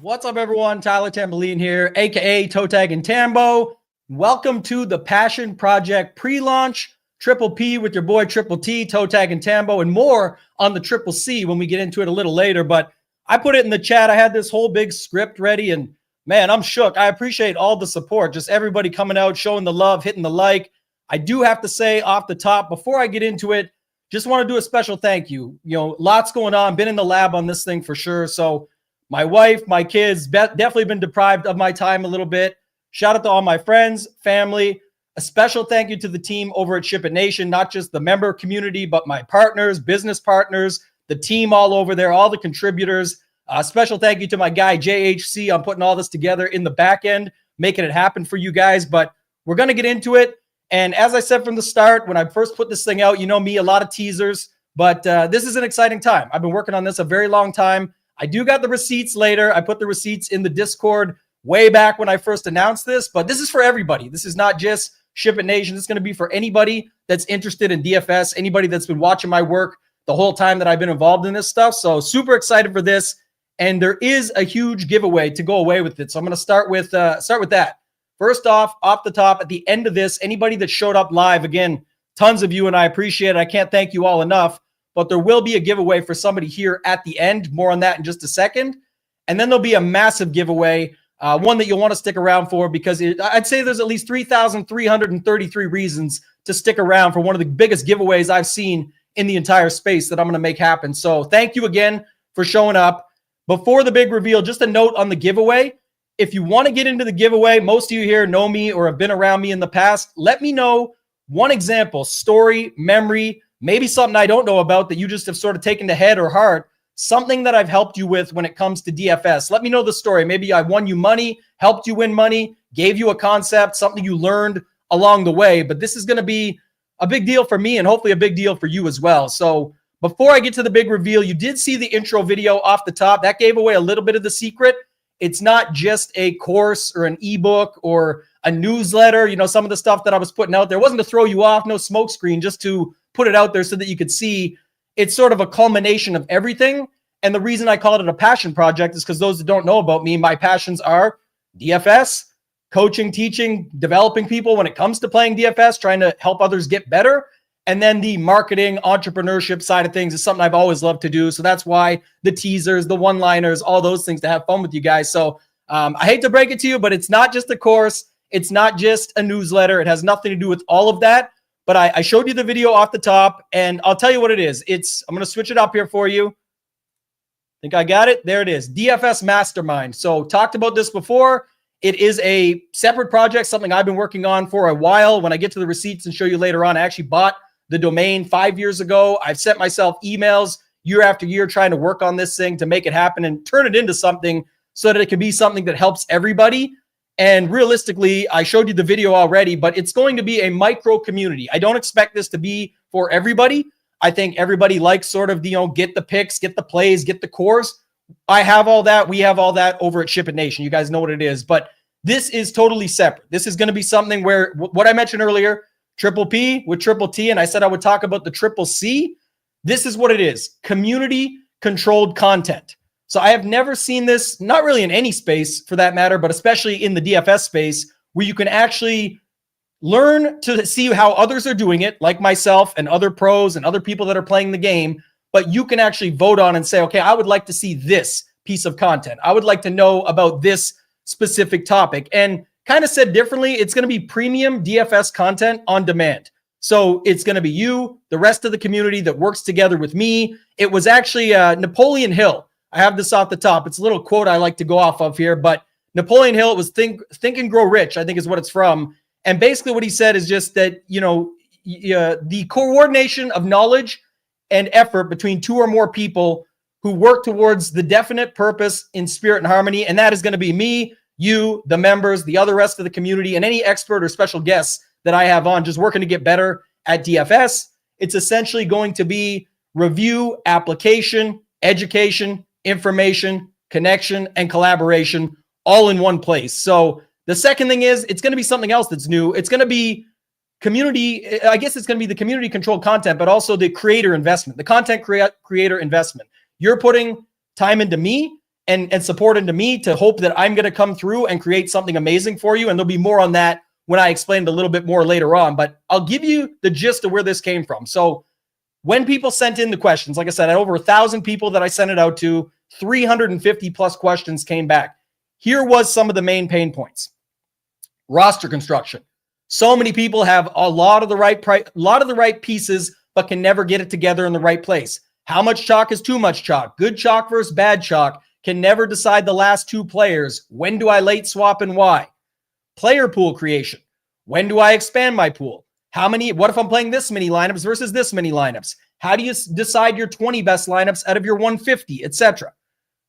What's up, everyone? Tyler Tamboline here, aka ToeTagginTambo. Welcome to the Passion Project pre-launch Triple P with your boy Triple T, ToeTagginTambo, and more on the Triple C when we get into it a little later. But I put it in the chat. I had this whole big script ready, and man, I'm shook. I appreciate all the support, just everybody coming out, showing the love, hitting the like. I do have to say off the top, before I get into it, just want to do a special thank you. You know, lots going on. Been in the lab on this thing for sure. So my wife, my kids, definitely been deprived of my time a little bit. Shout out to all my friends, family. A special thank you to the team over at Ship It Nation, not just the member community, but my partners, business partners, the team all over there, all the contributors. A special thank you to my guy, JHC, on putting all this together in the back end, making it happen for you guys. But we're going to get into it. And as I said from the start, when I first put this thing out, you know me, a lot of teasers, but this is an exciting time. I've been working on this a very long time. I do got the receipts later. I put the receipts in the Discord way back when I first announced this, but this is for everybody. This is not just Ship It Nation. This is going to be for anybody that's interested in DFS, anybody that's been watching my work the whole time that I've been involved in this stuff. So super excited for this. And there is a huge giveaway to go away with it. So I'm going to start with that. First off the top, at the end of this, anybody that showed up live, again, tons of you, and I appreciate it. I can't thank you all enough. But there will be a giveaway for somebody here at the end. More on that in just a second. And then there'll be a massive giveaway, one that you'll want to stick around for, because I'd say there's at least 3,333 reasons to stick around for one of the biggest giveaways I've seen in the entire space that I'm going to make happen. So thank you again for showing up. Before the big reveal, just a note on the giveaway. If you want to get into the giveaway, most of you here know me or have been around me in the past. Let me know one example, story, memory, maybe something I don't know about that you just have sort of taken to head or heart, something that I've helped you with when it comes to DFS. Let me know the story. Maybe I won you money, helped you win money, gave you a concept, something you learned along the way. But this is going to be a big deal for me and hopefully a big deal for you as well. So before I get to the big reveal, you did see the intro video off the top. That gave away a little bit of the secret. It's not just a course or an ebook or a newsletter. You know, some of the stuff that I was putting out there wasn't to throw you off, no smoke screen, just to put it out there so that you could see it's sort of a culmination of everything. And the reason I called it a passion project is because those that don't know about me, my passions are DFS, coaching, teaching, developing people when it comes to playing DFS, trying to help others get better. And then the marketing, entrepreneurship side of things is something I've always loved to do. So that's why the teasers, the one-liners, all those things to have fun with you guys. So I hate to break it to you, but it's not just a course. It's not just a newsletter. It has nothing to do with all of that. But I showed you the video off the top, and I'll tell you what it is. I'm going to switch it up here for you. Think I got it? There it is. DFS Mastermind. So talked about this before. It is a separate project, something I've been working on for a while. When I get to the receipts and show you later on, I actually bought the domain 5 years ago. I've sent myself emails year after year trying to work on this thing to make it happen and turn it into something so that it can be something that helps everybody. And realistically, I showed you the video already, but it's going to be a micro community. I don't expect this to be for everybody. I think everybody likes sort of, get the picks, get the plays, get the cores. I have all that. We have all that over at Ship It Nation. You guys know what it is, but this is totally separate. This is going to be something where what I mentioned earlier, Triple P with Triple T, and I said I would talk about the Triple C. This is what it is, community-controlled content. So I have never seen this, not really in any space for that matter, but especially in the DFS space, where you can actually learn to see how others are doing it, like myself and other pros and other people that are playing the game, but you can actually vote on and say, okay, I would like to see this piece of content. I would like to know about this specific topic. And kind of said differently, it's going to be premium DFS content on demand. So it's going to be you, the rest of the community that works together with me. It was actually Napoleon Hill. I have this off the top. It's a little quote I like to go off of here, but Napoleon Hill, it was Think and Grow Rich, I think is what it's from. And basically what he said is just that, the coordination of knowledge and effort between two or more people who work towards the definite purpose in spirit and harmony. And that is going to be me, you, the members, the other rest of the community, and any expert or special guests that I have on just working to get better at DFS. It's essentially going to be review, application, education, information, connection, and collaboration all in one place. So the second thing is it's going to be something else that's new. It's going to be community. I guess it's going to be the community controlled content, but also the creator investment, the content creator investment. You're putting time into me, and support into me to hope that I'm going to come through and create something amazing for you. And there'll be more on that when I explain it a little bit more later on. But I'll give you the gist of where this came from. So when people sent in the questions, like I said, I had over 1,000 people that I sent it out to, 350 plus questions came back. Here was some of the main pain points. Roster construction. So many people have a lot of the right pieces, but can never get it together in the right place. How much chalk is too much chalk? Good chalk versus bad chalk. Can never decide the last two players. When do I late swap and why? Player pool creation. When do I expand my pool? What if I'm playing this many lineups versus this many lineups? How do you decide your 20 best lineups out of your 150, etc.?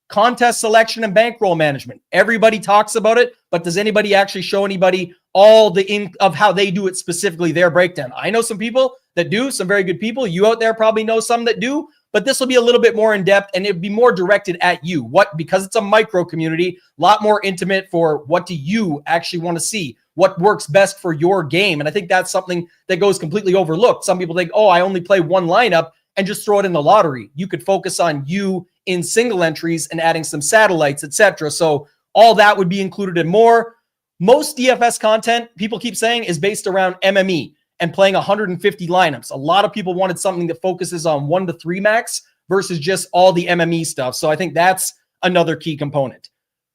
Contest selection and bankroll management. Everybody talks about it, but does anybody actually show anybody all of how they do it specifically, their breakdown? I know some people that do, some very good people. You out there probably know some that do, but this will be a little bit more in depth and it'd be more directed at you. Because it's a micro community, a lot more intimate for what do you actually want to see? What works best for your game? And I think that's something that goes completely overlooked. Some people think, oh, I only play one lineup and just throw it in the lottery. You could focus on you in single entries and adding some satellites, etc. So all that would be included in more. Most DFS content, people keep saying, is based around MME and playing 150 lineups. A lot of people wanted something that focuses on 1 to 3 max versus just all the MME stuff. So I think that's another key component.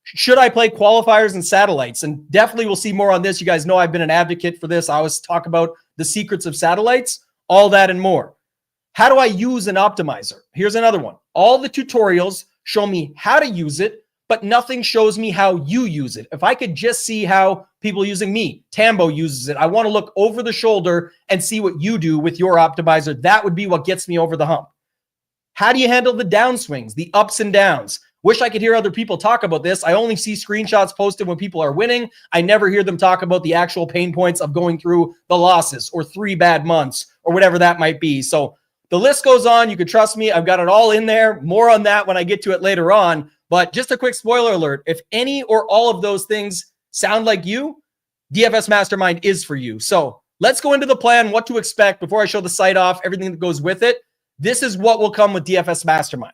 Should I play qualifiers and satellites? And definitely we'll see more on this. You guys know I've been an advocate for this. I always talk about the secrets of satellites, all that and more. How do I use an optimizer? Here's another one. All the tutorials show me how to use it, but nothing shows me how you use it. If I could just see how people using me, Tambo uses it, I want to look over the shoulder and see what you do with your optimizer. That would be what gets me over the hump. How do you handle the downswings, the ups and downs? Wish I could hear other people talk about this. I only see screenshots posted when people are winning. I never hear them talk about the actual pain points of going through the losses or 3 bad months or whatever that might be. So the list goes on. You can trust me. I've got it all in there. More on that when I get to it later on. But just a quick spoiler alert. If any or all of those things sound like you, DFS Mastermind is for you. So let's go into the plan, what to expect before I show the site off, everything that goes with it. This is what will come with DFS Mastermind.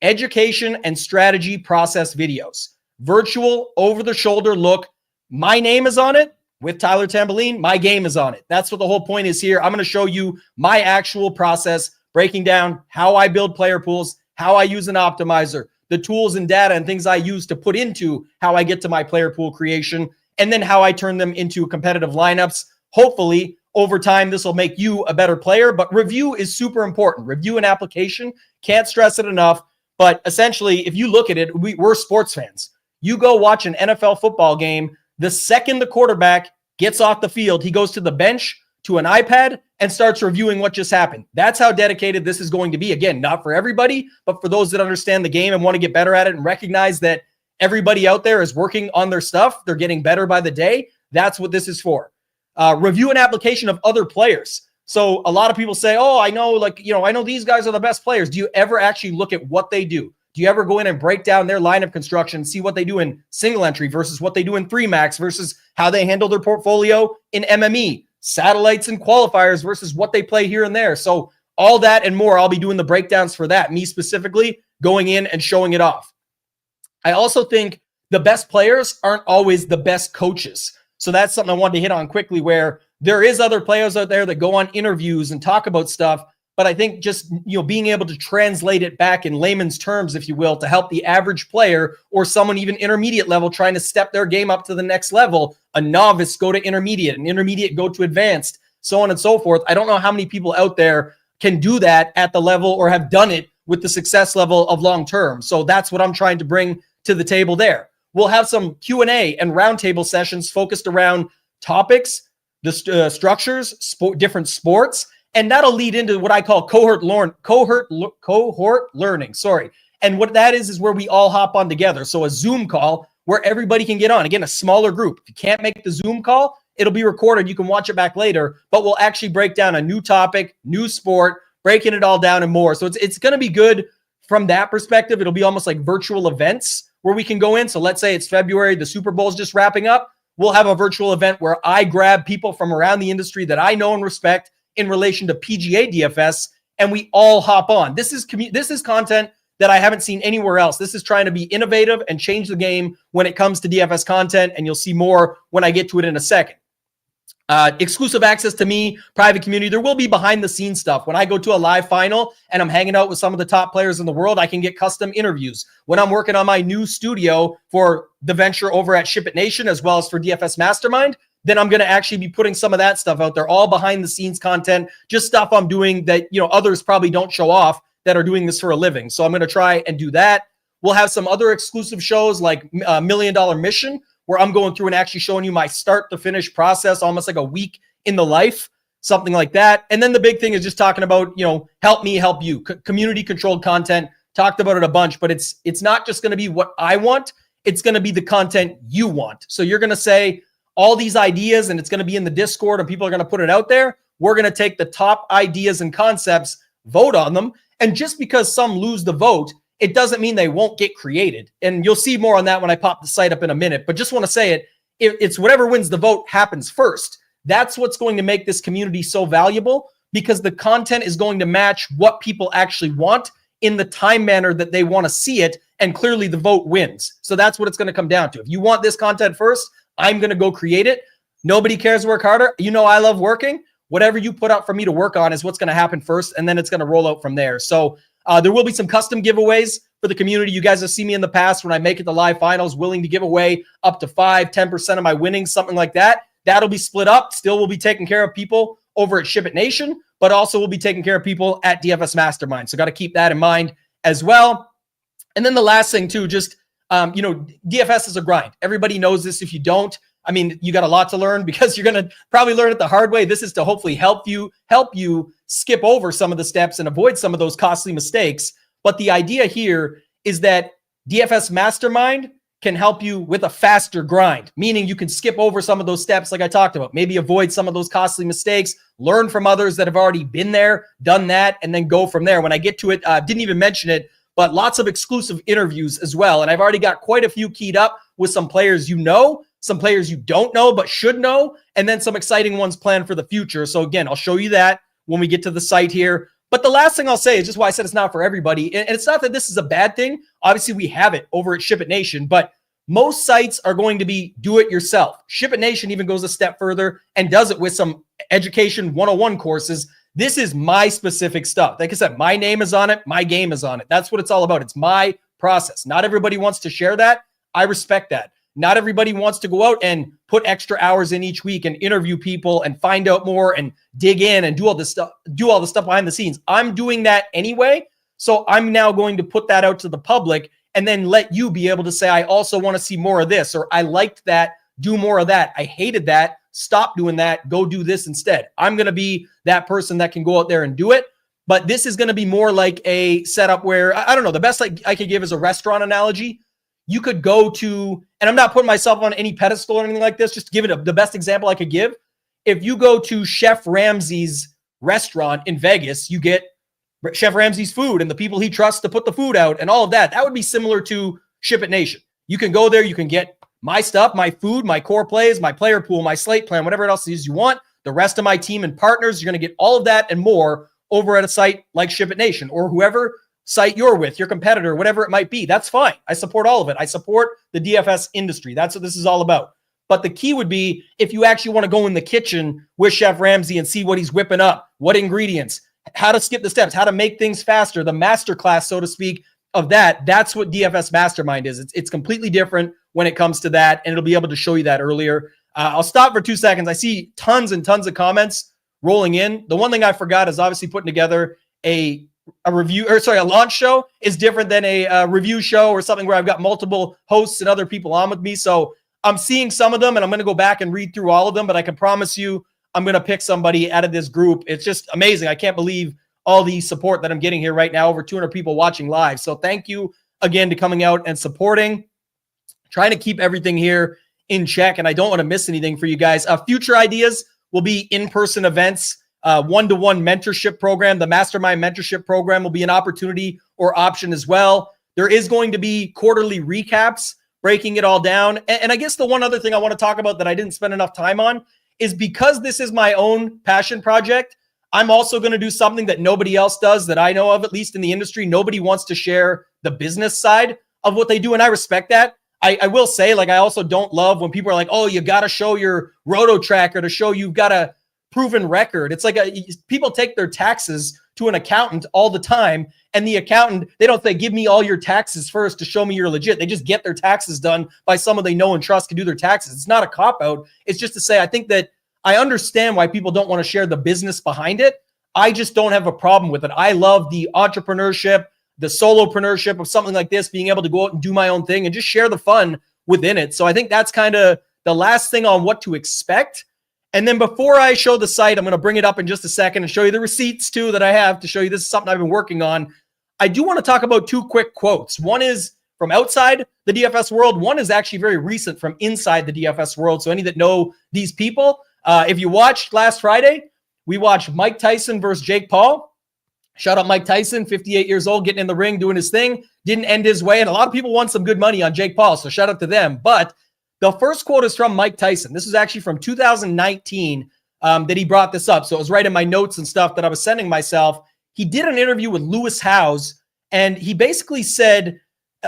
Education and strategy process videos. Virtual, over-the-shoulder look. My name is on it. With Tyler Tamboline, my game is on it. That's what the whole point is here. I'm going to show you my actual process, breaking down how I build player pools, how I use an optimizer, the tools and data and things I use to put into how I get to my player pool creation, and then how I turn them into competitive lineups. Hopefully, over time, this will make you a better player, but review is super important. Review and application, can't stress it enough. But essentially, if you look at it, we're sports fans. You go watch an NFL football game, the second the quarterback gets off the field, he goes to the bench, to an iPad, and starts reviewing what just happened. That's how dedicated this is going to be. Again, not for everybody, but for those that understand the game and want to get better at it and recognize that everybody out there is working on their stuff. They're getting better by the day. That's what this is for. Review an application of other players. So a lot of people say, oh, I know, I know these guys are the best players. Do you ever actually look at what they do? Do you ever go in and break down their lineup construction, see what they do in single entry versus what they do in 3 max versus how they handle their portfolio in MME, satellites and qualifiers versus what they play here and there? So all that and more, I'll be doing the breakdowns for that, me specifically going in and showing it off. I also think the best players aren't always the best coaches. So that's something I wanted to hit on quickly, where there is other players out there that go on interviews and talk about stuff. But I think just, being able to translate it back in layman's terms, if you will, to help the average player or someone even intermediate level trying to step their game up to the next level, a novice go to intermediate, an intermediate go to advanced, so on and so forth. I don't know how many people out there can do that at the level or have done it with the success level of long term. So that's what I'm trying to bring to the table there. We'll have some Q&A and roundtable sessions focused around topics, the structures, different sports, and that'll lead into what I call cohort learning. And what that is where we all hop on together. So a Zoom call where everybody can get on. Again, a smaller group. If you can't make the Zoom call, it'll be recorded. You can watch it back later, but we'll actually break down a new topic, new sport, breaking it all down and more. So it's going to be good from that perspective. It'll be almost like virtual events where we can go in. So let's say it's February, the Super Bowl's just wrapping up. We'll have a virtual event where I grab people from around the industry that I know and respect in relation to PGA DFS, and we all hop on. This is content that I haven't seen anywhere else. This is trying to be innovative and change the game when it comes to DFS content, and you'll see more when I get to it in a second. Exclusive access to me, private community. There will be behind the scenes stuff. When I go to a live final and I'm hanging out with some of the top players in the world, I can get custom interviews. When I'm working on my new studio for the venture over at Ship It Nation, as well as for DFS Mastermind, then I'm going to actually be putting some of that stuff out there, all behind the scenes content, just stuff I'm doing that, others probably don't show off that are doing this for a living. So I'm going to try and do that. We'll have some other exclusive shows like $1 Million Mission, where I'm going through and actually showing you my start to finish process, almost like a week in the life, something like that. And then the big thing is just talking about, help me, help you, community controlled content. Talked about it a bunch, but it's not just going to be what I want. It's going to be the content you want. So you're going to say all these ideas and it's going to be in the Discord and people are going to put it out there. We're going to take the top ideas and concepts, vote on them. And just because some lose the vote, it doesn't mean they won't get created. And you'll see more on that when I pop the site up in a minute. But just want to say it's whatever wins the vote happens first. That's what's going to make this community so valuable, because the content is going to match what people actually want in the time manner that they want to see it. And clearly the vote wins. So that's what it's going to come down to. If you want this content first, I'm going to go create it. Nobody cares to work harder. I love working. Whatever you put out for me to work on is what's going to happen first. And then it's going to roll out from there. So there will be some custom giveaways for the community. You guys have seen me in the past when I make it to live finals, willing to give away up to 5-10% of my winnings, something like that. That'll be split up. Still will be taking care of people over at Ship It Nation, but also will be taking care of people at DFS Mastermind. So got to keep that in mind as well. And then the last thing too, just, DFS is a grind. Everybody knows this. If you don't, you got a lot to learn, because you're going to probably learn it the hard way. This is to hopefully help you skip over some of the steps and avoid some of those costly mistakes. But the idea here is that DFS Mastermind can help you with a faster grind, meaning you can skip over some of those steps like I talked about, maybe avoid some of those costly mistakes, learn from others that have already been there, done that, and then go from there. When I get to it, didn't even mention it, but lots of exclusive interviews as well. And I've already got quite a few keyed up with some players some players you don't know but should know, and then some exciting ones planned for the future. So again, I'll show you that when we get to the site here. But the last thing I'll say is just why I said it's not for everybody. And it's not that this is a bad thing. Obviously, we have it over at Ship It Nation, but most sites are going to be do it yourself. Ship It Nation even goes a step further and does it with some education 101 courses. This is my specific stuff. Like I said, my name is on it. My game is on it. That's what it's all about. It's my process. Not everybody wants to share that. I respect that. Not everybody wants to go out and put extra hours in each week and interview people and find out more and dig in and do all the stuff behind the scenes. I'm doing that anyway. So I'm now going to put that out to the public and then let you be able to say, I also want to see more of this, or I liked that, do more of that. I hated that, stop doing that, go do this instead. I'm going to be that person that can go out there and do it. But this is going to be more like a setup where, I don't know, the best I could give is a restaurant analogy. You could go to, and I'm not putting myself on any pedestal or anything like this, just to give it the best example I could give. If you go to Chef Ramsay's restaurant in Vegas, you get Chef Ramsay's food and the people he trusts to put the food out and all of that. That would be similar to Ship It Nation. You can go there, you can get my stuff, my food, my core plays, my player pool, my slate plan, whatever else it is you want. The rest of my team and partners, you're going to get all of that and more over at a site like Ship It Nation, or whoever site you're with, your competitor, whatever it might be. That's fine. I support all of it. I support the DFS industry. That's what this is all about. But the key would be if you actually want to go in the kitchen with Chef Ramsay and see what he's whipping up, what ingredients, how to skip the steps, how to make things faster, the masterclass, so to speak, of that. That's what DFS Mastermind is. It's completely different when it comes to that, and it'll be able to show you that earlier. I'll stop for 2 seconds. I see tons and tons of comments rolling in. The one thing I forgot is obviously putting together a launch show is different than a review show or something where I've got multiple hosts and other people on with me. So I'm seeing some of them and I'm going to go back and read through all of them, but I can promise you I'm going to pick somebody out of this group. It's just amazing. I can't believe all the support that I'm getting here right now. Over 200 people watching live. So thank you again to coming out and supporting, trying to keep everything here in check. And I don't want to miss anything for you guys. Future ideas will be in-person events. One-to-one mentorship program. The Mastermind mentorship program will be an opportunity or option as well. There is going to be quarterly recaps, breaking it all down. And I guess the one other thing I want to talk about that I didn't spend enough time on is because this is my own passion project, I'm also going to do something that nobody else does that I know of, at least in the industry. Nobody wants to share the business side of what they do, and I respect that. I will say, like, I also don't love when people are like, oh, you got to show your roto tracker to show you've got a proven record. It's like people take their taxes to an accountant all the time, and the accountant, they don't say, give me all your taxes first to show me you're legit. They just get their taxes done by someone they know and trust can do their taxes. It's not a cop-out. It's just to say, I think that I understand why people don't want to share the business behind it. I just don't have a problem with it. I love the entrepreneurship, the solopreneurship of something like this, being able to go out and do my own thing and just share the fun within it. So I think that's kind of the last thing on what to expect. And then before I show the site, I'm going to bring it up in just a second and show you the receipts too that I have to show you this is something I've been working on. I do want to talk about two quick quotes. One is from outside the DFS world. One is actually very recent from inside the DFS world. So any that know these people, if you watched last Friday, we watched Mike Tyson versus Jake Paul. Shout out Mike Tyson, 58 years old, getting in the ring, doing his thing. Didn't end his way. And a lot of people won some good money on Jake Paul. So shout out to them. But the first quote is from Mike Tyson. This was actually from 2019 that he brought this up. So it was right in my notes and stuff that I was sending myself. He did an interview with Lewis Howes, and he basically said,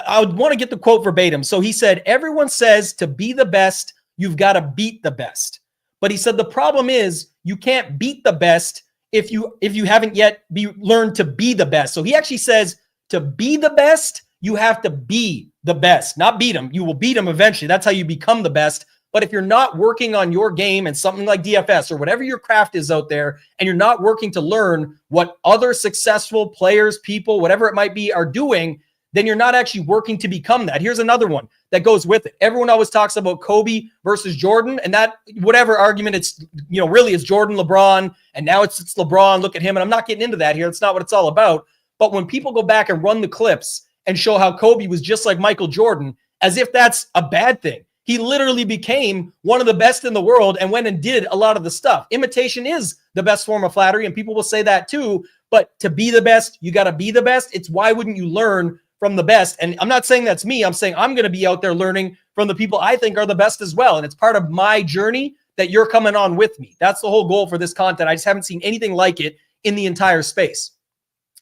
I would want to get the quote verbatim. So he said, everyone says to be the best, you've got to beat the best. But he said the problem is you can't beat the best if you haven't yet learned to be the best. So he actually says to be the best, you have to be the best, not beat them. You will beat them eventually. That's how you become the best. But if you're not working on your game and something like DFS or whatever your craft is out there, and you're not working to learn what other successful players, people, whatever it might be, are doing, then you're not actually working to become that. Here's another one that goes with it. Everyone always talks about Kobe versus Jordan, and that whatever argument it's, really it's Jordan, LeBron, and now it's LeBron. Look at him. And I'm not getting into that here. That's not what it's all about. But when people go back and run the clips and show how Kobe was just like Michael Jordan, as if that's a bad thing. He literally became one of the best in the world and went and did a lot of the stuff. Imitation is the best form of flattery, and people will say that too. But to be the best, you got to be the best. It's why wouldn't you learn from the best? And I'm not saying that's me. I'm saying I'm going to be out there learning from the people I think are the best as well. And it's part of my journey that you're coming on with me. That's the whole goal for this content. I just haven't seen anything like it in the entire space.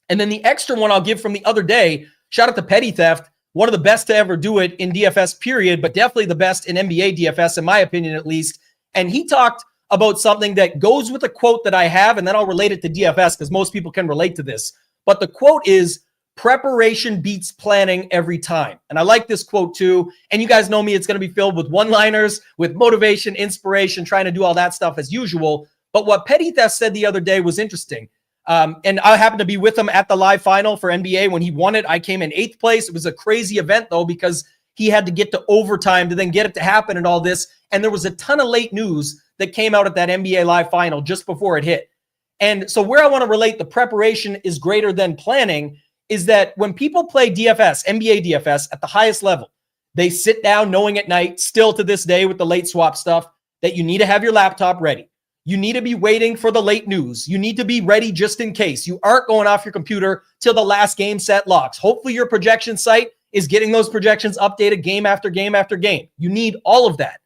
And then the extra one I'll give from the other day, shout out to Petty Theft, one of the best to ever do it in DFS period, but definitely the best in NBA DFS, in my opinion, at least. And he talked about something that goes with a quote that I have, and then I'll relate it to DFS because most people can relate to this. But the quote is, preparation beats planning every time. And I like this quote too. And you guys know me, it's going to be filled with one-liners, with motivation, inspiration, trying to do all that stuff as usual. But what Petty Theft said the other day was interesting. And I happened to be with him at the live final for NBA when he won it. I came in 8th place. It was a crazy event, though, because he had to get to overtime to then get it to happen and all this. And there was a ton of late news that came out at that NBA live final just before it hit. And so where I want to relate the preparation is greater than planning is that when people play DFS, NBA DFS at the highest level, they sit down knowing at night, still to this day with the late swap stuff, that you need to have your laptop ready. You need to be waiting for the late news. You need to be ready just in case. You aren't going off your computer till the last game set locks. Hopefully your projection site is getting those projections updated game after game after game. You need all of that.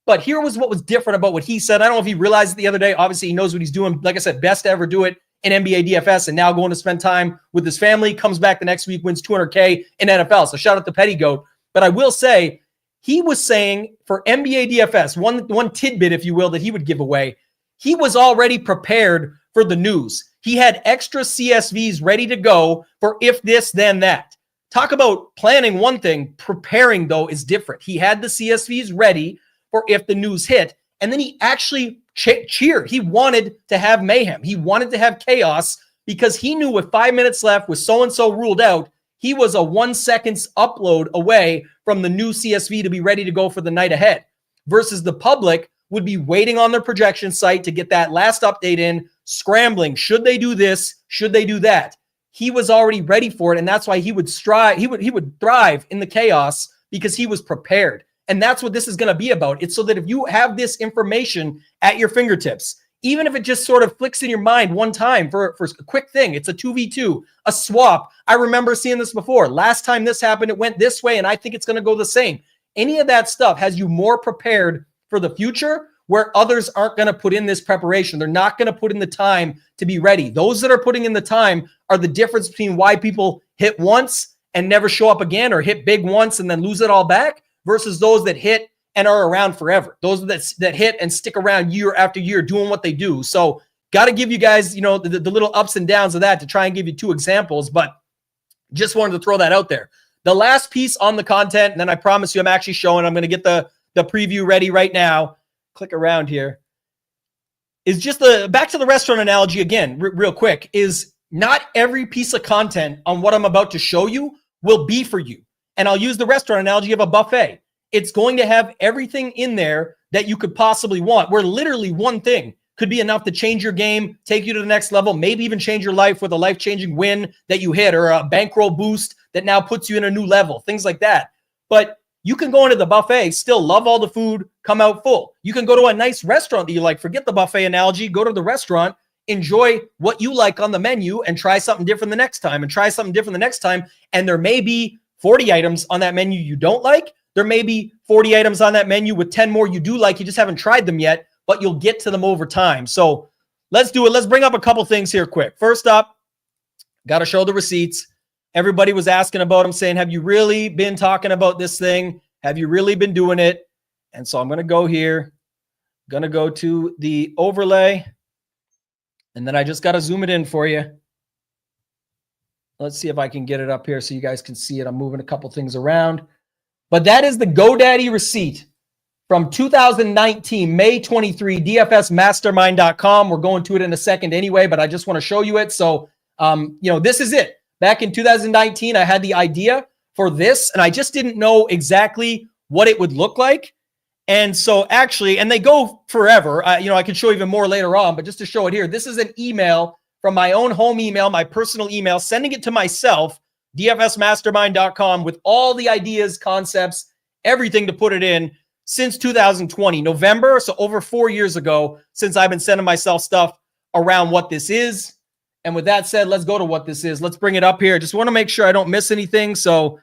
But here was what was different about what he said. I don't know if he realized it the other day. Obviously, he knows what he's doing. Like I said, best to ever do it in NBA DFS, and now going to spend time with his family, comes back the next week, wins $200K in NFL. So shout out to Petty Goat. But I will say, he was saying for NBA DFS, one tidbit, if you will, that he would give away, he was already prepared for the news. He had extra CSVs ready to go for if this, then that. Talk about planning one thing, preparing, though, is different. He had the CSVs ready for if the news hit, and then he actually cheered. He wanted to have mayhem. He wanted to have chaos because he knew with 5 minutes left, with so-and-so ruled out, he was a 1 second upload away from the new CSV to be ready to go for the night ahead, versus the public would be waiting on their projection site to get that last update in, scrambling. Should they do this? Should they do that? He was already ready for it, and that's why he would strive. He would thrive in the chaos because he was prepared. And that's what this is going to be about. It's so that if you have this information at your fingertips, even if it just sort of flicks in your mind one time for a quick thing, it's a 2v2, a swap. I remember seeing this before. Last time this happened, it went this way, and I think it's going to go the same. Any of that stuff has you more prepared for the future, where others aren't going to put in this preparation. They're not going to put in the time to be ready. Those that are putting in the time are the difference between why people hit once and never show up again, or hit big once and then lose it all back, versus those that hit and are around forever. Those that hit and stick around year after year doing what they do. So got to give you guys, the little ups and downs of that to try and give you two examples, but just wanted to throw that out there. The last piece on the content, and then I promise you I'm actually showing, I'm going to get the preview ready right now. Click around here. Is just back to the restaurant analogy again, real quick, is not every piece of content on what I'm about to show you will be for you. And I'll use the restaurant analogy of a buffet. It's going to have everything in there that you could possibly want, where literally one thing could be enough to change your game, take you to the next level, maybe even change your life with a life-changing win that you hit, or a bankroll boost that now puts you in a new level, things like that. But you can go into the buffet, still love all the food, come out full. You can go to a nice restaurant that you like, forget the buffet analogy, go to the restaurant, enjoy what you like on the menu, and try something different the next time, and try something different the next time. And there may be 40 items on that menu you don't like. There may be 40 items on that menu with 10 more you do like. You just haven't tried them yet, but you'll get to them over time. So let's do it. Let's bring up a couple things here quick. First up, got to show the receipts. Everybody was asking about them, saying, have you really been talking about this thing? Have you really been doing it? And so I'm going to go here, going to go to the overlay, and then I just got to zoom it in for you. Let's see if I can get it up here so you guys can see it. I'm moving a couple things around. But that is the GoDaddy receipt from 2019, May 23, dfsmastermind.com. We're going to it in a second anyway, but I just want to show you it. So, this is it. Back in 2019, I had the idea for this, and I just didn't know exactly what it would look like. And so actually, and they go forever. I can show even more later on, but just to show it here, this is an email from my own home email, my personal email, sending it to myself, dfsmastermind.com, with all the ideas, concepts, everything to put it in since 2020, November. So over 4 years ago, since I've been sending myself stuff around what this is. And with that said, let's go to what this is. Let's bring it up here. Just want to make sure I don't miss anything. So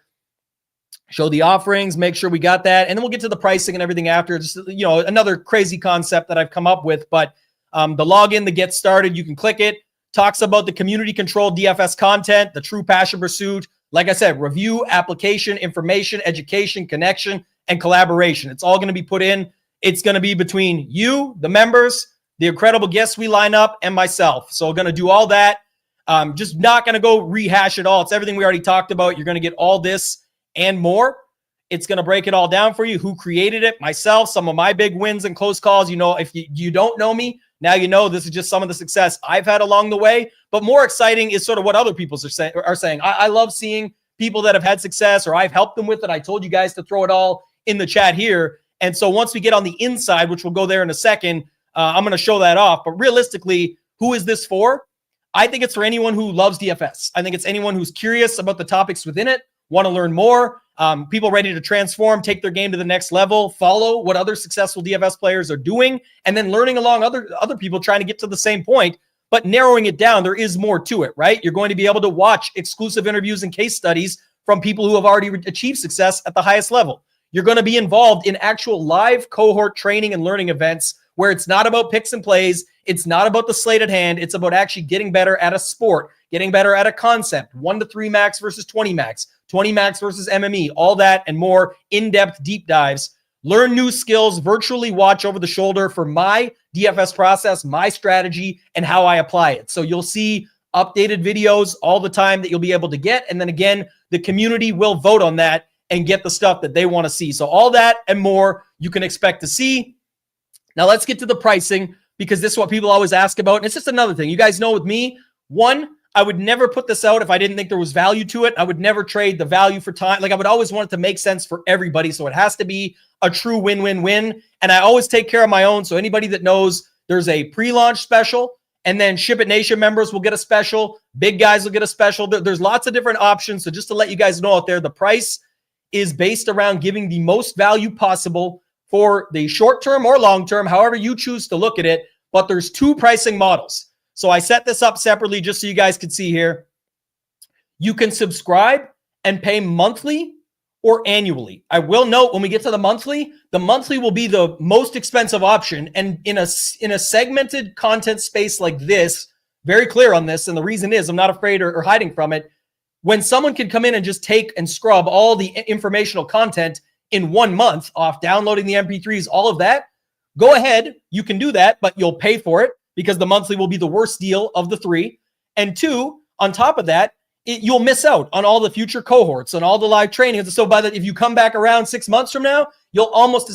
show the offerings, make sure we got that. And then we'll get to the pricing and everything after. Just, another crazy concept that I've come up with. But the login, the get started, you can click it. Talks about the community-controlled DFS content, the true passion pursuit. Like I said, review, application, information, education, connection, and collaboration. It's all going to be put in. It's going to be between you, the members, the incredible guests we line up, and myself. So we're going to do all that. Just not going to go rehash it all. It's everything we already talked about. You're going to get all this and more. It's going to break it all down for you. Who created it? Myself, some of my big wins and close calls. If you don't know me, now you know. This is just some of the success I've had along the way. But more exciting is sort of what other people are saying. I love seeing people that have had success, or I've helped them with it. I told you guys to throw it all in the chat here. And so once we get on the inside, which we'll go there in a second, I'm going to show that off. But realistically, who is this for? I think it's for anyone who loves DFS. I think it's anyone who's curious about the topics within it, want to learn more, people ready to transform, take their game to the next level, follow what other successful DFS players are doing, and then learning along other people trying to get to the same point, but narrowing it down. There is more to it, right? You're going to be able to watch exclusive interviews and case studies from people who have already achieved success at the highest level. You're going to be involved in actual live cohort training and learning events where it's not about picks and plays. It's not about the slate at hand. It's about actually getting better at a sport, getting better at a concept, 1 to 3 max versus 20 max, 20 max versus MME, all that and more in-depth deep dives. Learn new skills, virtually watch over the shoulder for my DFS process, my strategy, and how I apply it. So you'll see updated videos all the time that you'll be able to get. And then again, the community will vote on that and get the stuff that they want to see. So all that and more you can expect to see. Now let's get to the pricing, because this is what people always ask about. And it's just another thing. You guys know with me, one, I would never put this out if I didn't think there was value to it. I would never trade the value for time. Like, I would always want it to make sense for everybody. So it has to be a true win-win-win. And I always take care of my own. So anybody that knows, there's a pre-launch special, and then Ship It Nation members will get a special. Big guys will get a special. There's lots of different options. So just to let you guys know out there, the price is based around giving the most value possible for the short term or long term, however you choose to look at it. But there's 2 pricing models. So I set this up separately just so you guys can see here. You can subscribe and pay monthly, or annually. I will note when we get to the monthly will be the most expensive option. And in a segmented content space like this, very clear on this. And the reason is I'm not afraid or hiding from it. When someone can come in and just take and scrub all the informational content in 1 month off downloading the MP3s, all of that, go ahead. You can do that, but you'll pay for it because the monthly will be the worst deal of the three. And two, on top of that, you'll miss out on all the future cohorts and all the live trainings. So if you come back around 6 months from now, you'll almost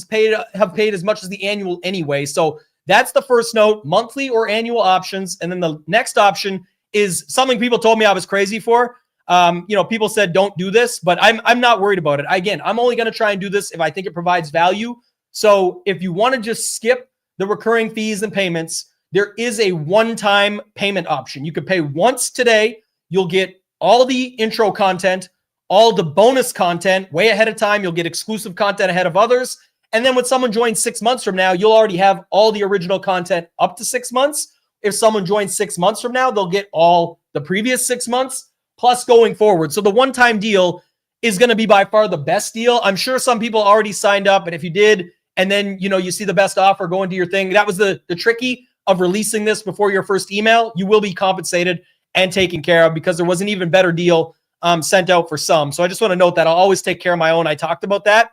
have paid as much as the annual anyway. So that's the first note, monthly or annual options. And then the next option is something people told me I was crazy for. People said, don't do this, but I'm not worried about it. Again, I'm only going to try and do this if I think it provides value. So if you want to just skip the recurring fees and payments, there is a one-time payment option. You could pay once today. You'll get all the intro content, all the bonus content way ahead of time. You'll get exclusive content ahead of others. And then when someone joins 6 months from now, you'll already have all the original content up to 6 months. If someone joins 6 months from now, they'll get all the previous 6 months plus going forward. So the one-time deal is going to be by far the best deal. I'm sure some people already signed up, and if you did, and then you see the best offer, go into your thing. That was the tricky of releasing this before your first email. You will be compensated and taken care of because there was an even better deal sent out for some. So I just want to note that I'll always take care of my own. I talked about that,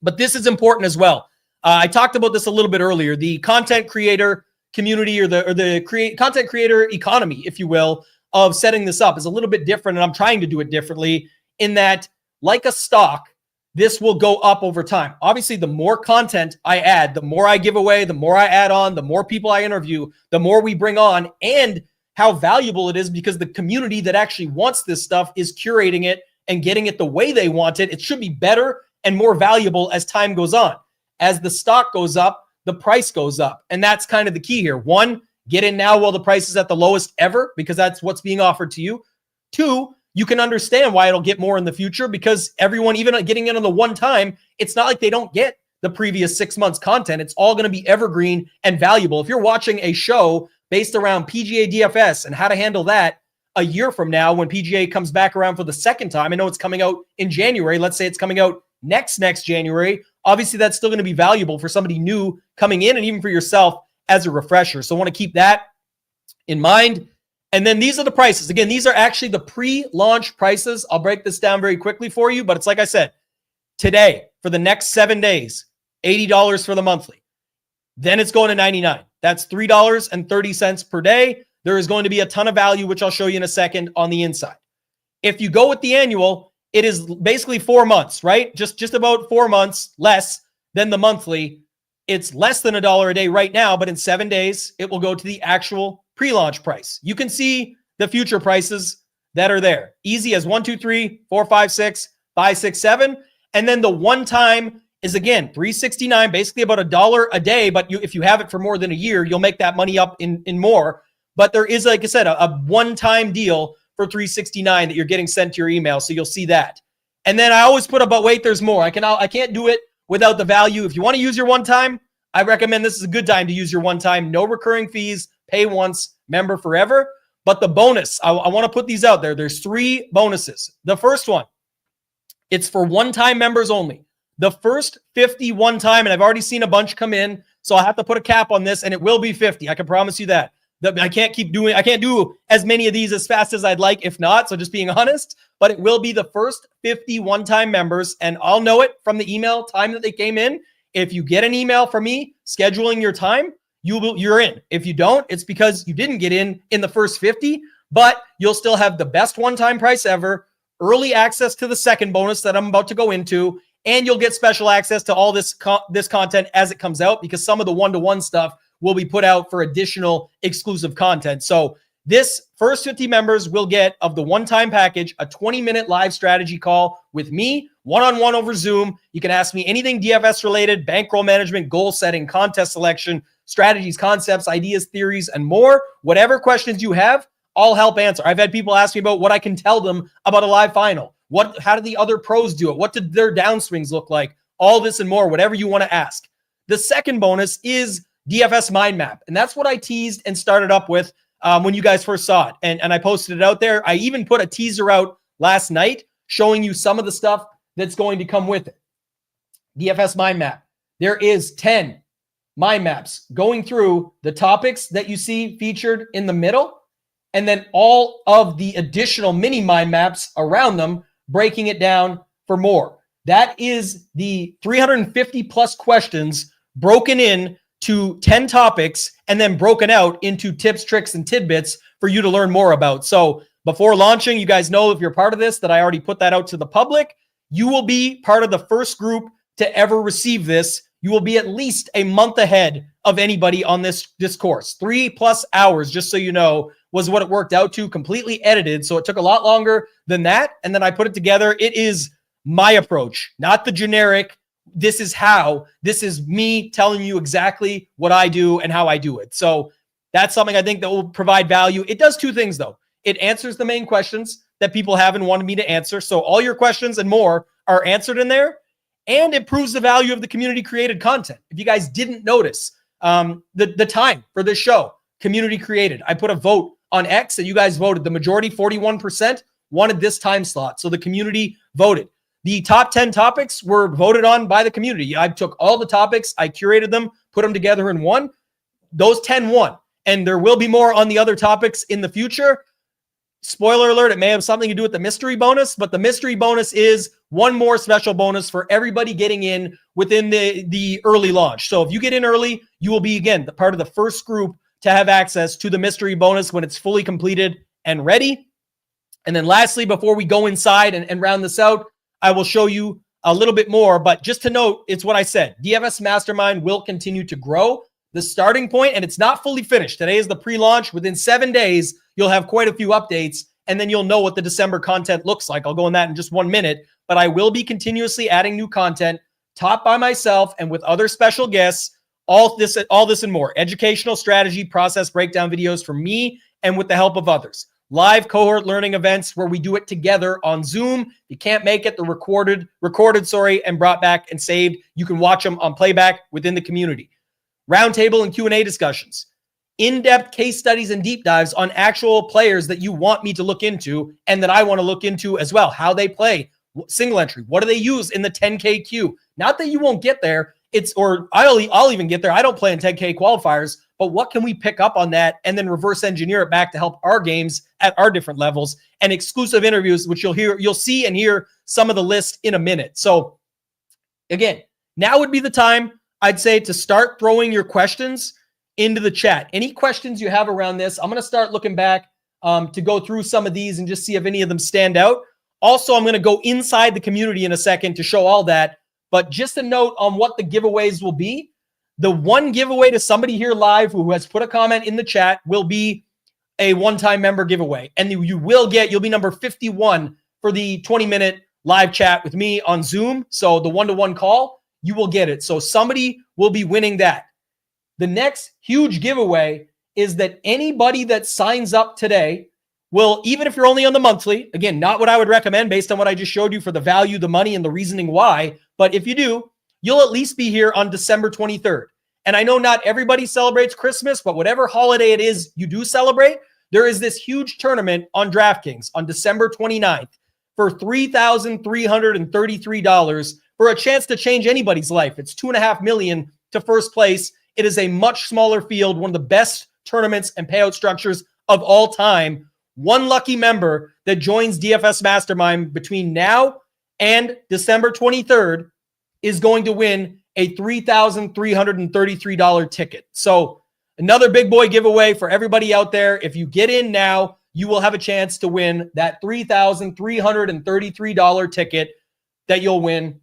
but this is important as well. I talked about this a little bit earlier. The content creator community or the content creator economy, if you will, of setting this up is a little bit different. And I'm trying to do it differently in that, like a stock, this will go up over time. Obviously, the more content I add, the more I give away, the more I add on, the more people I interview, the more we bring on, and how valuable it is because the community that actually wants this stuff is curating it and getting it the way they want it. It should be better and more valuable as time goes on. As the stock goes up, the price goes up. And that's kind of the key here. One, get in now while the price is at the lowest ever because that's what's being offered to you. Two, you can understand why it'll get more in the future because everyone, even getting in on the one time, it's not like they don't get the previous 6 months content. It's all going to be evergreen and valuable. If you're watching a show based around PGA DFS and how to handle that a year from now when PGA comes back around for the second time, I know it's coming out in January. Let's say it's coming out next January. Obviously, that's still going to be valuable for somebody new coming in and even for yourself as a refresher. So I want to keep that in mind. And then these are the prices. Again, these are actually the pre-launch prices. I'll break this down very quickly for you, but it's like I said, today for the next 7 days, $80 for the monthly. Then it's going to $99. That's $3.30 per day. There is going to be a ton of value, which I'll show you in a second on the inside. If you go with the annual, it is basically 4 months, right? Just about 4 months less than the monthly. It's less than $1 a day right now, but in 7 days, it will go to the actual pre-launch price. You can see the future prices that are there. Easy as 1, 2, 3, 4, 5, 6, 5, 6, 7. And then the one time is again $3.69, basically about $1 a day. But if you have it for more than a year, you'll make that money up in more. But there is, like I said, a one-time deal for $3.69 that you're getting sent to your email. So you'll see that. And then I always put up, but wait, there's more. I can't do it without the value. If you want to use your one time, I recommend this is a good time to use your one time. No recurring fees, pay once, member forever. But the bonus, I want to put these out there. There's 3 bonuses. The first one, it's for one-time members only. The first 50 one-time, and I've already seen a bunch come in, so I'll have to put a cap on this, and it will be 50. I can promise you that. I can't do as many of these as fast as I'd like, if not, so just being honest, but it will be the first 50 one-time members, and I'll know it from the email time that they came in. If you get an email from me scheduling your time, you're in. If you don't, it's because you didn't get in the first 50, but you'll still have the best one-time price ever, early access to the second bonus that I'm about to go into, and you'll get special access to all this content as it comes out because some of the one-to-one stuff will be put out for additional exclusive content. So this first 50 members will get, of the one-time package, a 20-minute live strategy call with me, one-on-one over Zoom. You can ask me anything DFS related, bankroll management, goal setting, contest selection, strategies, concepts, ideas, theories, and more. Whatever questions you have, I'll help answer. I've had people ask me about what I can tell them about a live final. How did the other pros do it? What did their downswings look like? All this and more, whatever you want to ask. The second bonus is DFS Mind Map. And that's what I teased and started up with when you guys first saw it. And I posted it out there. I even put a teaser out last night showing you some of the stuff that's going to come with it. DFS mind map. There is 10 mind maps going through the topics that you see featured in the middle, and then all of the additional mini mind maps around them, breaking it down for more. That is the 350 plus questions broken in to 10 topics and then broken out into tips, tricks, and tidbits for you to learn more about. So before launching, you guys know, if you're part of this, that I already put that out to the public. You will be part of the first group to ever receive this. You will be at least a month ahead of anybody on this course. 3+ hours, just so you know, was what it worked out to, completely edited. So it took a lot longer than that. And then I put it together. It is my approach, not the generic. This is how. This is me telling you exactly what I do and how I do it. So that's something I think that will provide value. It does two things, though. It answers the main questions that people have and wanted me to answer. So all your questions and more are answered in there. And it proves the value of the community created content. If you guys didn't notice, the time for this show, community created. I put a vote on X and you guys voted. The majority, 41%, wanted this time slot. So the community voted. The top 10 topics were voted on by the community. I took all the topics, I curated them, put them together in one. Those 10 won. And there will be more on the other topics in the future. Spoiler alert, it may have something to do with the mystery bonus, but the mystery bonus is one more special bonus for everybody getting in within the early launch. So if you get in early, you will be, again, the part of the first group to have access to the mystery bonus when it's fully completed and ready. And then lastly, before we go inside and round this out, I will show you a little bit more, but just to note, it's what I said. DFS Mastermind will continue to grow. The starting point, and it's not fully finished. Today is the pre-launch. Within 7 days, you'll have quite a few updates, and then you'll know what the December content looks like. I'll go in that in just 1 minute, but I will be continuously adding new content, taught by myself and with other special guests, all this and more. Educational strategy, process breakdown videos from me and with the help of others. Live cohort learning events where we do it together on Zoom. If you can't make it, the recorded, and brought back and saved. You can watch them on playback within the community. Roundtable and Q&A discussions. In-depth case studies and deep dives on actual players that you want me to look into and that I want to look into as well. How they play, single entry. What do they use in the 10K queue? Not that you won't get there. I'll even get there. I don't play in 10K qualifiers, but what can we pick up on that and then reverse engineer it back to help our games at our different levels, and exclusive interviews, which you'll see and hear some of the list in a minute. So again, now would be the time, I'd say, to start throwing your questions into the chat. Any questions you have around this, I'm going to start looking back to go through some of these and just see if any of them stand out. Also, I'm going to go inside the community in a second to show all that. But just a note on what the giveaways will be. The one giveaway to somebody here live who has put a comment in the chat will be a one-time member giveaway. And you'll be number 51 for the 20-minute live chat with me on Zoom. So the one-to-one call, you will get it. So somebody will be winning that. The next huge giveaway is that anybody that signs up today will, even if you're only on the monthly, again, not what I would recommend based on what I just showed you for the value, the money, and the reasoning why, but if you do, you'll at least be here on December 23rd. And I know not everybody celebrates Christmas, but whatever holiday it is you do celebrate, there is this huge tournament on DraftKings on December 29th for $3,333 for a chance to change anybody's life. It's $2.5 million to first place. It is a much smaller field, one of the best tournaments and payout structures of all time. One lucky member that joins DFS Mastermind between now and December 23rd is going to win a $3,333 ticket. So another big boy giveaway for everybody out there. If you get in now, you will have a chance to win that $3,333 ticket that you'll win.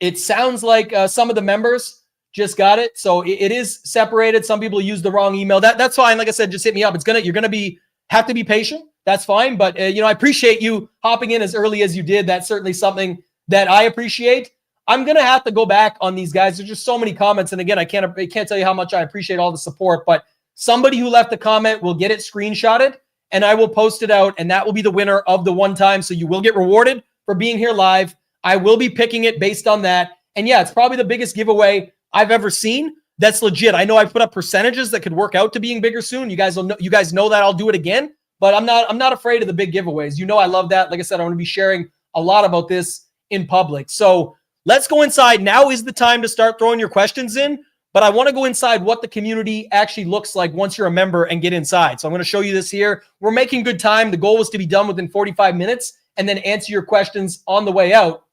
It sounds like some of the members just got it. So it is separated. Some people use the wrong email. That's fine. Like I said, just hit me up. You're going to have to be patient. That's fine. But, I appreciate you hopping in as early as you did. That's certainly something that I appreciate. I'm going to have to go back on these guys. There's just so many comments. And again, I can't tell you how much I appreciate all the support, but somebody who left a comment will get it screenshotted and I will post it out, and that will be the winner of the one time. So you will get rewarded for being here live. I will be picking it based on that. And yeah, it's probably the biggest giveaway I've ever seen. That's legit. I know I put up percentages that could work out to being bigger soon. You guys know that I'll do it again, but I'm not afraid of the big giveaways. I love that. Like I said, I'm going to be sharing a lot about this in public. So let's go inside. Now is the time to start throwing your questions in, but I want to go inside what the community actually looks like once you're a member and get inside. So I'm going to show you this here. We're making good time. The goal was to be done within 45 minutes and then answer your questions on the way out.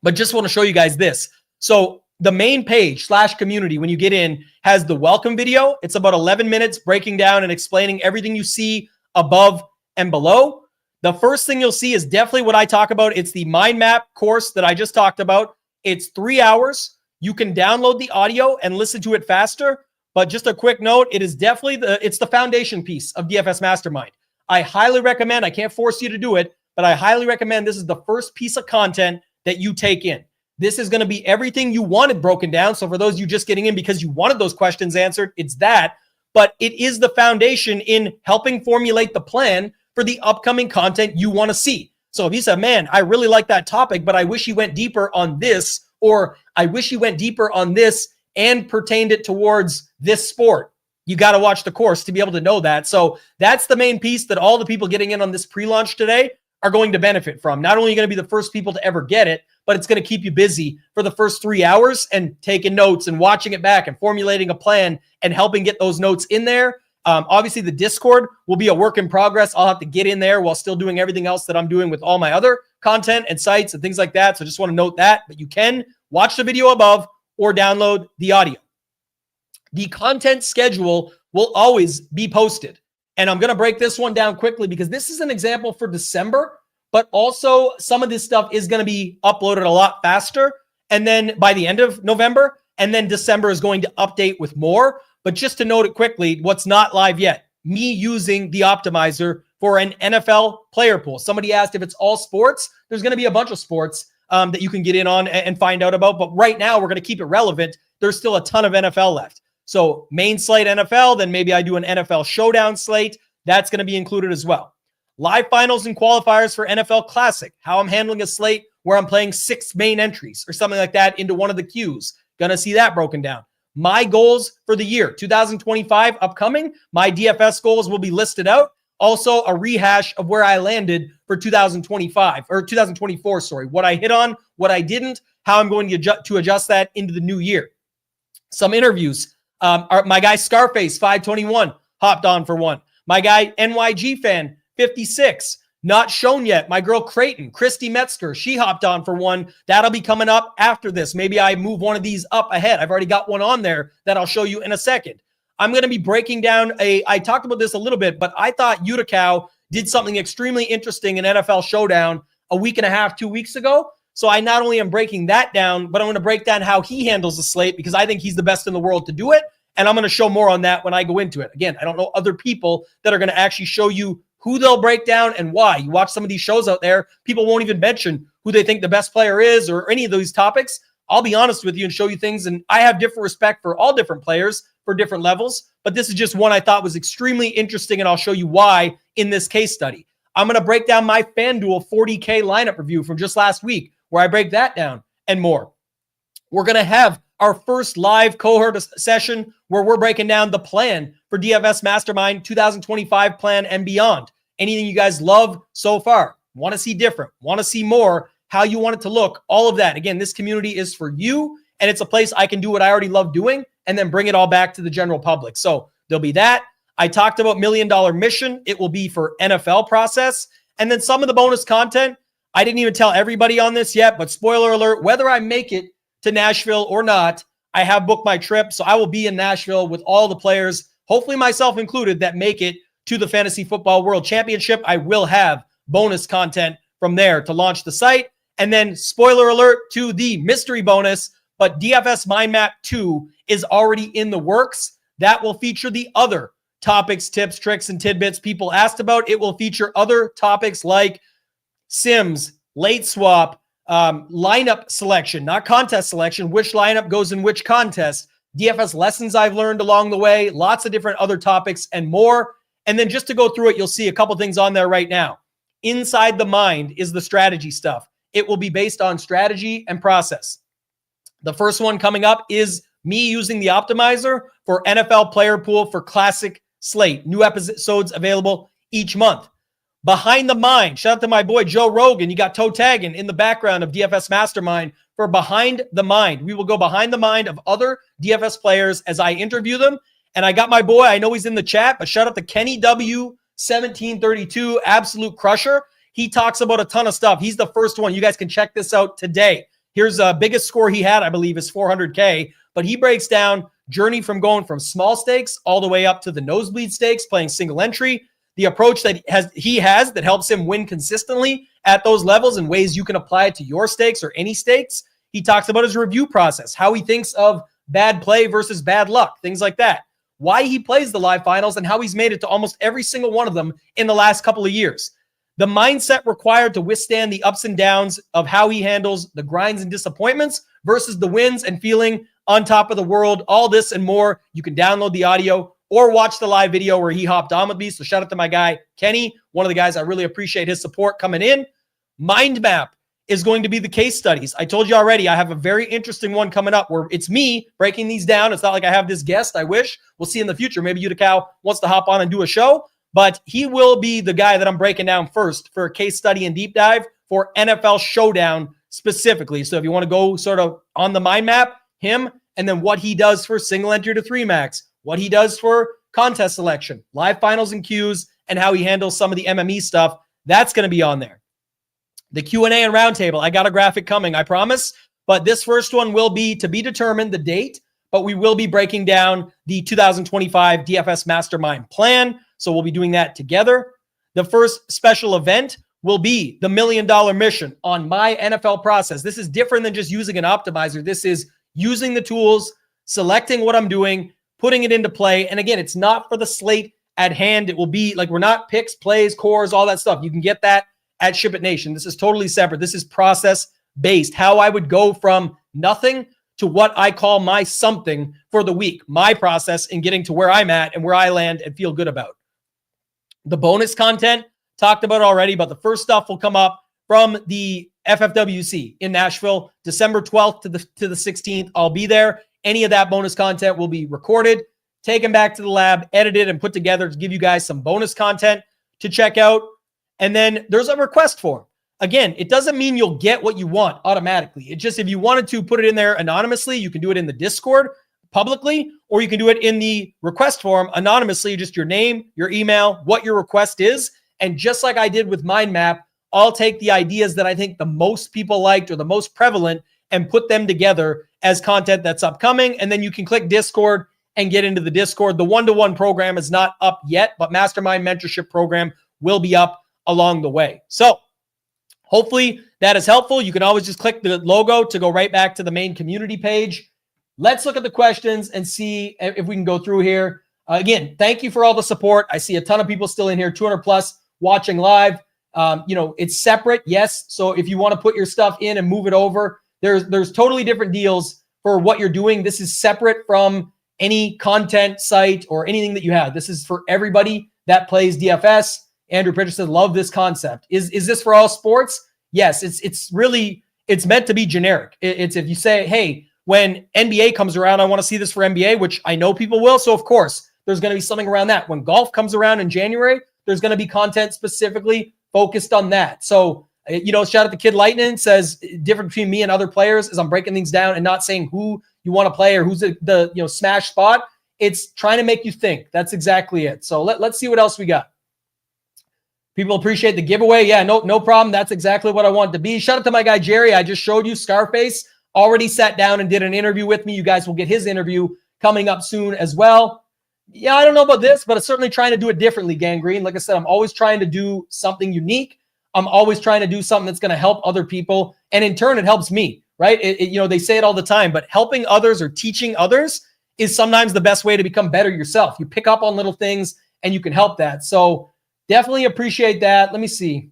But just want to show you guys this. So the main page / community, when you get in, has the welcome video. It's about 11 minutes breaking down and explaining everything you see above and below. The first thing you'll see is definitely what I talk about. It's the mind map course that I just talked about. It's 3 hours. You can download the audio and listen to it faster. But just a quick note, it is definitely it's the foundation piece of DFS Mastermind. I highly recommend, I can't force you to do it, but I highly recommend this is the first piece of content that you take in. This is going to be everything you wanted broken down. So for those of you just getting in because you wanted those questions answered, it's that. But it is the foundation in helping formulate the plan for the upcoming content you want to see. So if you said, man, I really like that topic, but I wish you went deeper on this, or I wish you went deeper on this and pertained it towards this sport, you got to watch the course to be able to know that. So that's the main piece that all the people getting in on this pre-launch today are going to benefit from. Not only are you going to be the first people to ever get it, but it's going to keep you busy for the first 3 hours and taking notes and watching it back and formulating a plan and helping get those notes in there. Obviously, the Discord will be a work in progress. I'll have to get in there while still doing everything else that I'm doing with all my other content and sites and things like that. So just want to note that. But you can watch the video above or download the audio. The content schedule will always be posted. And I'm going to break this one down quickly because this is an example for December, but also some of this stuff is going to be uploaded a lot faster. And then by the end of November, and then December is going to update with more. But just to note it quickly, what's not live yet, me using the optimizer for an NFL player pool. Somebody asked if it's all sports. There's going to be a bunch of sports that you can get in on and find out about. But right now, we're going to keep it relevant. There's still a ton of NFL left. So main slate NFL, then maybe I do an NFL showdown slate. That's going to be included as well. Live finals and qualifiers for NFL Classic. How I'm handling a slate where I'm playing 6 main entries or something like that into one of the queues. Going to see that broken down. My goals for the year, 2025 upcoming. My DFS goals will be listed out. Also a rehash of where I landed for 2025 or 2024, sorry. What I hit on, what I didn't, how I'm going to adjust that into the new year. Some interviews. My guy Scarface 521 hopped on for one. My guy NYG fan 56 not shown yet. My girl Creighton, Christy Metzger, she hopped on for one. That'll be coming up after this. Maybe I move one of these up ahead. I've already got one on there that I'll show you in a second. I'm going to be breaking down I talked about this a little bit, but I thought Utica did something extremely interesting in NFL Showdown a week and a half, 2 weeks ago. So I not only am breaking that down, but I'm going to break down how he handles the slate because I think he's the best in the world to do it. And I'm going to show more on that when I go into it. Again, I don't know other people that are going to actually show you who they'll break down and why. You watch some of these shows out there, people won't even mention who they think the best player is or any of those topics. I'll be honest with you and show you things. And I have different respect for all different players for different levels. But this is just one I thought was extremely interesting. And I'll show you why in this case study. I'm going to break down my FanDuel 40K lineup review from just last week, where I break that down and more. We're going to have our first live cohort session where we're breaking down the plan for DFS Mastermind 2025 plan and beyond. Anything you guys love so far, want to see different, want to see more, how you want it to look, all of that. Again, this community is for you, and it's a place I can do what I already love doing and then bring it all back to the general public. So there'll be that. I talked about $1 Million Mission. It will be for NFL process. And then some of the bonus content, I didn't even tell everybody on this yet, but spoiler alert, whether I make it to Nashville or not, I have booked my trip. So I will be in Nashville with all the players, hopefully myself included, that make it to the Fantasy Football World Championship. I will have bonus content from there to launch the site. And then spoiler alert to the mystery bonus, but DFS Mind Map 2 is already in the works. That will feature the other topics, tips, tricks, and tidbits people asked about. It will feature other topics like Sims, late swap, lineup selection, not contest selection, which lineup goes in which contest, DFS lessons I've learned along the way, lots of different other topics and more. And then just to go through it, you'll see a couple things on there right now. Inside the Mind is the strategy stuff. It will be based on strategy and process. The first one coming up is me using the optimizer for NFL player pool for classic slate. New episodes available each month. Behind the Mind. Shout out to my boy Joe Rogan. You got Toe Tagging in the background of DFS Mastermind for Behind the Mind. We will go behind the mind of other DFS players as I interview them. And I got my boy, I know he's in the chat, but shout out to Kenny W1732, absolute crusher. He talks about a ton of stuff. He's the first one. You guys can check this out today. Here's the biggest score he had, I believe, is 400K. But he breaks down journey from going from small stakes all the way up to the nosebleed stakes, playing single entry, the approach that he has that helps him win consistently at those levels and ways you can apply it to your stakes or any stakes. He talks about his review process, how he thinks of bad play versus bad luck, things like that. Why he plays the live finals and how he's made it to almost every single one of them in the last couple of years. The mindset required to withstand the ups and downs of how he handles the grinds and disappointments versus the wins and feeling on top of the world. All this and more. You can download the audio or watch the live video where he hopped on with me. So shout out to my guy, Kenny, one of the guys. I really appreciate his support coming in. Mind map is going to be the case studies. I told you already, I have a very interesting one coming up where it's me breaking these down. It's not like I have this guest. I wish. We'll see in the future. Maybe Utica wants to hop on and do a show. But he will be the guy that I'm breaking down first for a case study and deep dive for NFL Showdown specifically. So if you want to go sort of on the mind map, him, and then what he does for single entry to 3 max, what he does for contest selection, live finals and queues, and how he handles some of the MME stuff, that's going to be on there. The Q&A and roundtable, I got a graphic coming, I promise. But this first one will be to be determined, the date, but we will be breaking down the 2025 DFS Mastermind plan. So we'll be doing that together. The first special event will be the $1 Million Mission on my NFL process. This is different than just using an optimizer. This is using the tools, selecting what I'm doing, putting it into play. And again, it's not for the slate at hand. It will be like, we're not picks, plays, cores, all that stuff. You can get that at Ship It Nation. This is totally separate. This is process based. How I would go from nothing to what I call my something for the week, my process in getting to where I'm at and where I land and feel good about. The bonus content talked about already, but the first stuff will come up from the FFWC in Nashville, December 12th to the 16th. I'll be there. Any of that bonus content will be recorded, taken back to the lab, edited, and put together to give you guys some bonus content to check out. And then there's a request form. Again, it doesn't mean you'll get what you want automatically. It just, if you wanted to put it in there anonymously, you can do it in the Discord publicly, or you can do it in the request form anonymously, just your name, your email, what your request is. And just like I did with Mind Map, I'll take the ideas that I think the most people liked or the most prevalent and put them together as content that's upcoming. And then you can click Discord and get into the Discord. The one-to-one program is not up yet, but Mastermind Mentorship Program will be up along the way. So hopefully that is helpful. You can always just click the logo to go right back to the main community page. Let's look at the questions and see if we can go through here. Again, thank you for all the support. I see a ton of people still in here, 200 plus watching live. It's separate, yes. So if you want to put your stuff in and move it over, there's totally different deals for what you're doing. This is separate from any content site or anything that you have. This is for everybody that plays DFS. Andrew Pritchard said, love this concept. Is this for all sports? Yes, it's meant to be generic. It's if you say, hey, when NBA comes around, I want to see this for NBA, which I know people will. So of course, there's going to be something around that. When golf comes around in January, there's going to be content specifically focused on that. So, shout out to Kid Lightning, says different between me and other players is I'm breaking things down and not saying who you want to play or who's the smash spot. It's trying to make you think. That's exactly it. So let's see what else we got. People appreciate the giveaway. Yeah, no problem. That's exactly what I want to be. Shout out to my guy, Jerry. I just showed you Scarface already sat down and did an interview with me. You guys will get his interview coming up soon as well. Yeah, I don't know about this, but I'm certainly trying to do it differently, Gangrene. Like I said, I'm always trying to do something unique. I'm always trying to do something that's going to help other people. And in turn, it helps me, right? They say it all the time, but helping others or teaching others is sometimes the best way to become better yourself. You pick up on little things and you can help that. So definitely appreciate that. Let me see.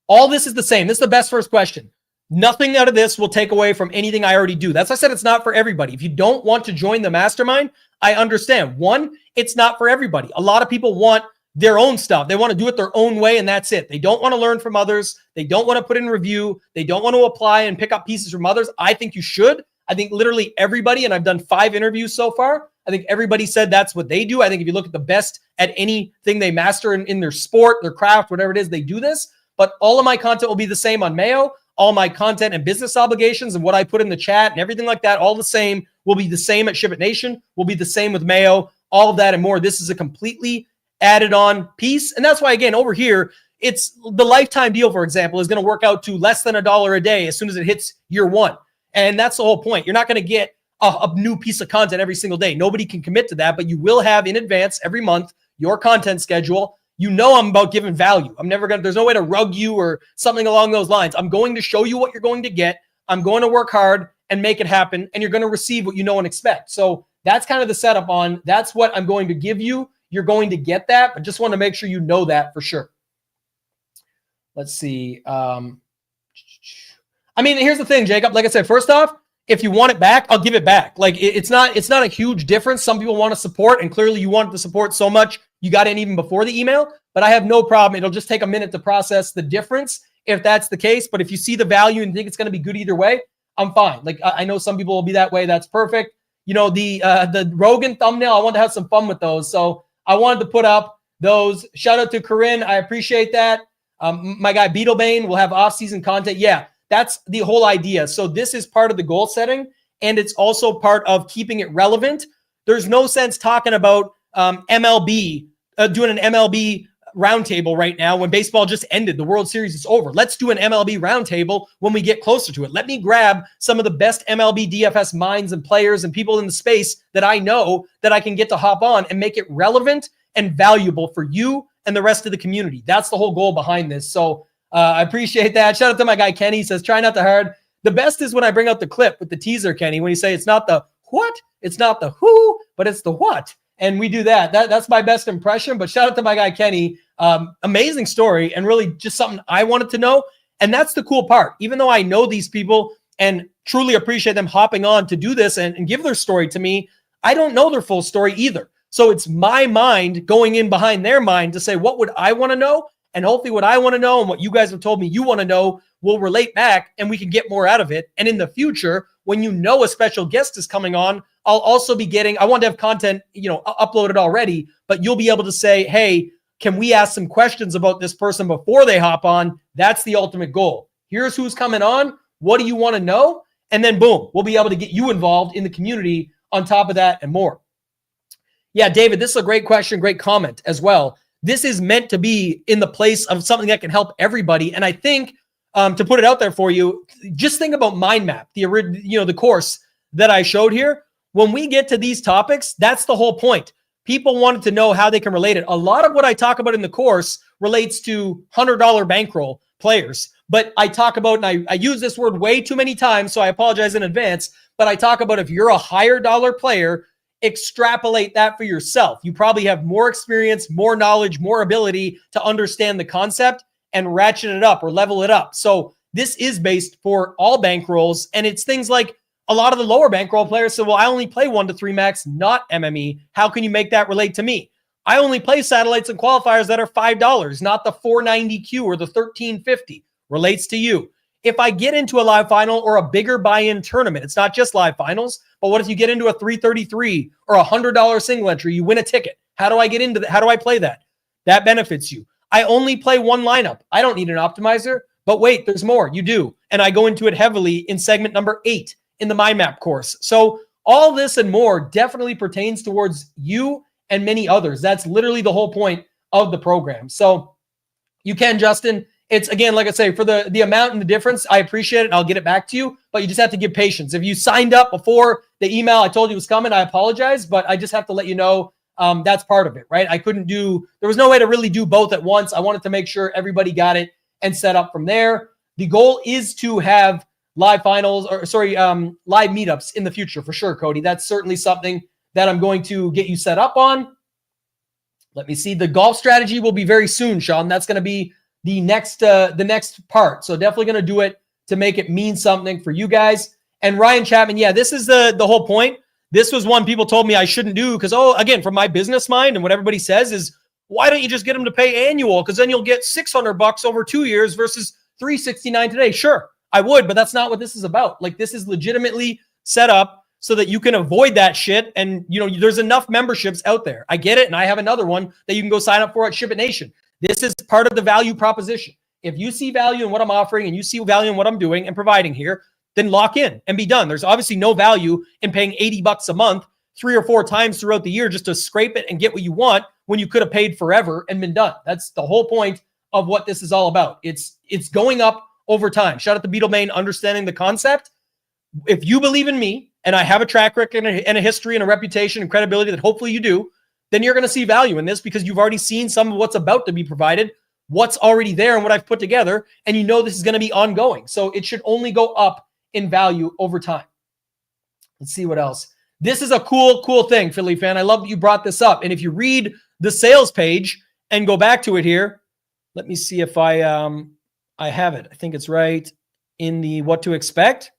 All this is the same. This is the best first question. Nothing out of this will take away from anything I already do. That's why I said it's not for everybody. If you don't want to join the mastermind, I understand. One, it's not for everybody. A lot of people want their own stuff. They want to do it their own way, and that's it. They don't want to learn from others. They don't want to put in review. They don't want to apply and pick up pieces from others. I think you should. I think literally everybody, and I've done 5 interviews so far, I think everybody said that's what they do. I think if you look at the best at anything they master in their sport, their craft, whatever it is, they do this. But all of my content will be the same on Mayo. All my content and business obligations and what I put in the chat and everything like that, all the same, will be the same at Ship It Nation, will be the same with Mayo, all of that and more. This is a completely added on piece. And that's why, again, over here, it's the lifetime deal, for example, is going to work out to less than $1 a day as soon as it hits year one. And that's the whole point. You're not going to get a new piece of content every single day. Nobody can commit to that, but you will have in advance every month your content schedule. You know I'm about giving value. I'm never going to, there's no way to rug you or something along those lines. I'm going to show you what you're going to get. I'm going to work hard and make it happen, and you're going to receive what you know and expect. So that's kind of the setup on, that's what I'm going to give you. You're going to get that, but just want to make sure you know that for sure. Let's see. I mean, here's the thing, Jacob. Like I said, first off, if you want it back, I'll give it back. Like it's not a huge difference. Some people want to support, and clearly you wanted to support so much, you got in even before the email, but I have no problem. It'll just take a minute to process the difference if that's the case. But if you see the value and think it's going to be good either way, I'm fine. Like I know some people will be that way. That's perfect. You know, the Rogan thumbnail, I wanted to have some fun with those. So I wanted to put up those. Shout out to Corinne. I appreciate that. My guy Beetlebane will have off-season content. Yeah, that's the whole idea. So this is part of the goal setting, and it's also part of keeping it relevant. There's no sense talking about MLB, doing an MLB roundtable right now when baseball just ended. The World Series is over. Let's do an MLB roundtable when we get closer to it. Let me grab some of the best MLB DFS minds and players and people in the space that I know that I can get to hop on and make it relevant and valuable for you and the rest of the community. That's the whole goal behind this. So I appreciate that. Shout out to my guy, Kenny. He says, try not to hard. The best is when I bring out the clip with the teaser, Kenny, when you say it's not the what, it's not the who, but it's the what. And we do that. That's my best impression. But shout out to my guy, Kenny. Amazing story and really just something I wanted to know. And that's the cool part. Even though I know these people and truly appreciate them hopping on to do this and give their story to me, I don't know their full story either. So it's my mind going in behind their mind to say, what would I want to know? And hopefully what I want to know and what you guys have told me you want to know will relate back and we can get more out of it. And in the future, when you know a special guest is coming on, I'll also be getting, I want to have content, uploaded already, but you'll be able to say, hey, can we ask some questions about this person before they hop on? That's the ultimate goal. Here's who's coming on. What do you want to know? And then boom, we'll be able to get you involved in the community on top of that and more. Yeah, David, this is a great question, great comment as well. This is meant to be in the place of something that can help everybody. And I think to put it out there for you, just think about Mind Map, the course that I showed here. When we get to these topics, that's the whole point. People wanted to know how they can relate it. A lot of what I talk about in the course relates to $100 bankroll players. But I talk about, and I use this word way too many times, so I apologize in advance, but I talk about if you're a higher dollar player, extrapolate that for yourself. You probably have more experience, more knowledge, more ability to understand the concept and ratchet it up or level it up. So this is based for all bankrolls, and it's things like a lot of the lower bankroll players say, well, I only play 1 to 3 max, not MME. How can you make that relate to me? I only play satellites and qualifiers that are $5, not the $490Q or the $1350. Relates to you. If I get into a live final or a bigger buy-in tournament, it's not just live finals, but what if you get into a 333 or a $100 single entry, you win a ticket? How do I get into that? How do I play that? That benefits you. I only play one lineup. I don't need an optimizer, but wait, there's more. You do. And I go into it heavily in segment number 8 in the Mind Map course. So all this and more definitely pertains towards you and many others. That's literally the whole point of the program. So you can, Justin, it's again, like I say, for the amount and the difference, I appreciate it. I'll get it back to you, but you just have to give patience. If you signed up before the email I told you was coming, I apologize, but I just have to let you know that's part of it, right? There was no way to really do both at once. I wanted to make sure everybody got it and set up from there. The goal is to have live finals live meetups in the future for sure, Cody. That's certainly something that I'm going to get you set up on. Let me see. The golf strategy will be very soon, Sean. That's going to be the next part. So definitely going to do it to make it mean something for you guys. And Ryan Chapman, yeah, this is the whole point. This was one people told me I shouldn't do because, again, from my business mind and what everybody says is, why don't you just get them to pay annual? Because then you'll get $600 over 2 years versus $369 today. Sure, I would, but that's not what this is about. Like, this is legitimately set up so that you can avoid that shit. And, you know, there's enough memberships out there. I get it. And I have another one that you can go sign up for at Ship It Nation. This is part of the value proposition. If you see value in what I'm offering and you see value in what I'm doing and providing here, then lock in and be done. There's obviously no value in paying $80 a month 3 or 4 times throughout the year just to scrape it and get what you want when you could have paid forever and been done. That's the whole point of what this is all about. It's going up over time. Shout out to Beetlebane understanding the concept. If you believe in me and I have a track record and a history and a reputation and credibility that hopefully you do, then you're going to see value in this because you've already seen some of what's about to be provided, what's already there and what I've put together, and you know this is going to be ongoing. So it should only go up in value over time. Let's see what else. This is a cool thing, Philly fan. I love that you brought this up. And if you read the sales page and go back to it here, let me see if I have it. I think it's right in the what to expect.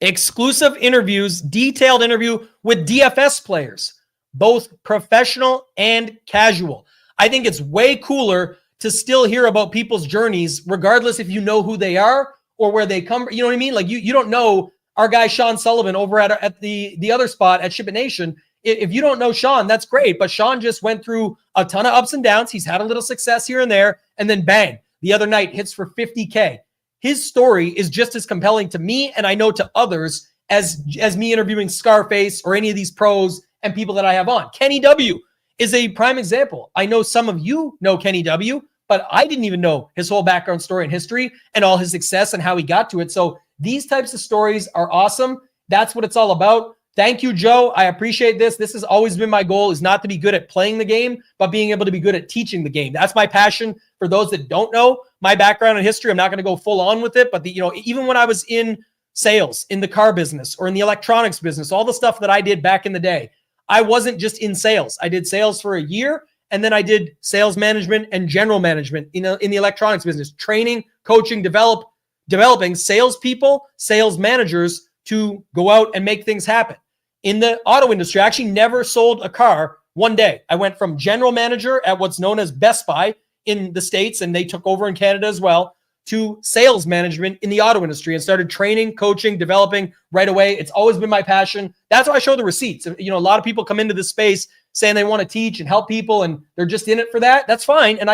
Exclusive interviews, detailed interview with DFS players, both professional and casual. I think it's way cooler to still hear about people's journeys, regardless if you know who they are or where they come from. You know what I mean? Like you don't know our guy Sean Sullivan over at the other spot at Ship It Nation. If you don't know Sean, that's great. But Sean just went through a ton of ups and downs. He's had a little success here and there. And then bang, the other night hits for 50K. His story is just as compelling to me, and I know to others, as me interviewing Scarface or any of these pros and people that I have on. Kenny W is a prime example. I know some of you know Kenny W, but I didn't even know his whole background story and history and all his success and how he got to it. So these types of stories are awesome. That's what it's all about. Thank you, Joe. I appreciate this. This has always been my goal, is not to be good at playing the game, but being able to be good at teaching the game. That's my passion. For those that don't know my background and history, I'm not going to go full on with it, but even when I was in sales, in the car business or in the electronics business, all the stuff that I did back in the day, I wasn't just in sales. I did sales for a year, and then I did sales management and general management in the electronics business, training, coaching, developing salespeople, sales managers to go out and make things happen. In the auto industry, I actually never sold a car one day. I went from general manager at what's known as Best Buy in the States, and they took over in Canada as well, to sales management in the auto industry and started training, coaching, developing right away. It's always been my passion. That's why I show the receipts. You know, a lot of people come into this space saying they want to teach and help people and they're just in it for that. That's fine. And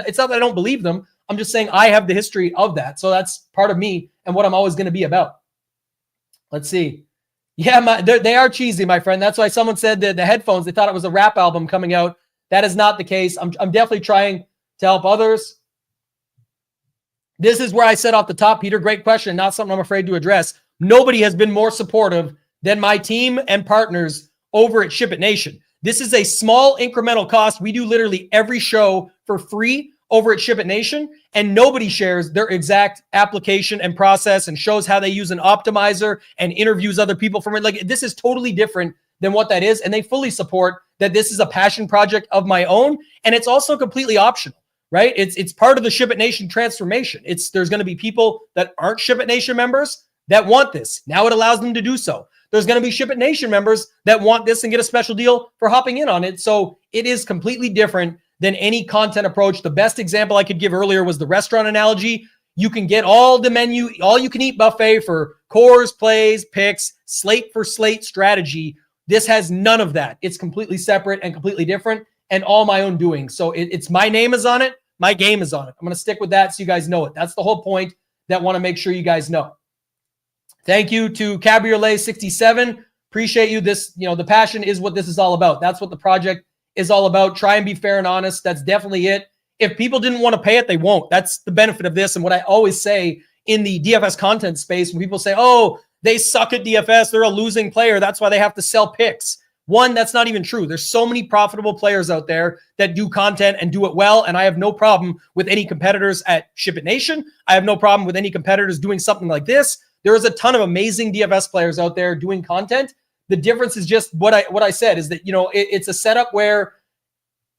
it's not that I don't believe them. I'm just saying I have the history of that. So that's part of me and what I'm always going to be about. Let's see. Yeah, they are cheesy, my friend. That's why someone said that the headphones, they thought it was a rap album coming out. That is not the case. I'm definitely trying to help others. This is where I said off the top, Peter, great question. Not something I'm afraid to address. Nobody has been more supportive than my team and partners over at Ship It Nation. This is a small incremental cost. We do literally every show for free over at Ship It Nation, and nobody shares their exact application and process and shows how they use an optimizer and interviews other people from it. Like, this is totally different than what that is, and they fully support that this is a passion project of my own, and it's also completely optional, right? It's part of the Ship It Nation transformation. There's going to be people that aren't Ship It Nation members that want this. Now it allows them to do so. There's going to be Ship It Nation members that want this and get a special deal for hopping in on it. So it is completely different than any content approach. The best example I could give earlier was the restaurant analogy. You can get all the menu, all you can eat buffet for cores, plays, picks, slate for slate strategy. This has none of that. It's completely separate and completely different and all my own doing. So it's my name is on it. My game is on it. I'm going to stick with that so you guys know it. That's the whole point that want to make sure you guys know. Thank you to Cabriolet67. Appreciate you. The passion is what this is all about. That's what the project is all about. Try and be fair and honest. That's definitely it. If people didn't want to pay it, they won't. That's the benefit of this. And what I always say in the DFS content space, when people say, oh, they suck at DFS, they're a losing player, that's why they have to sell picks. One, that's not even true. There's so many profitable players out there that do content and do it well. And I have no problem with any competitors at Ship It Nation. I have no problem with any competitors doing something like this. There is a ton of amazing DFS players out there doing content. The difference is just what I said is that, it's a setup where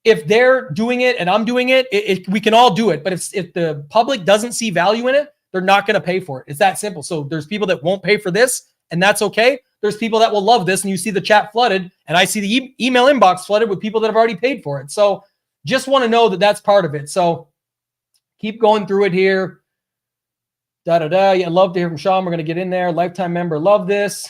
if they're doing it and I'm doing it, we can all do it. But if the public doesn't see value in it, they're not going to pay for it. It's that simple. So there's people that won't pay for this, and that's okay. There's people that will love this, and you see the chat flooded, and I see the email inbox flooded with people that have already paid for it. So just want to know that that's part of it. So keep going through it here. Yeah, love to hear from Sean. We're going to get in there. Lifetime member, love this.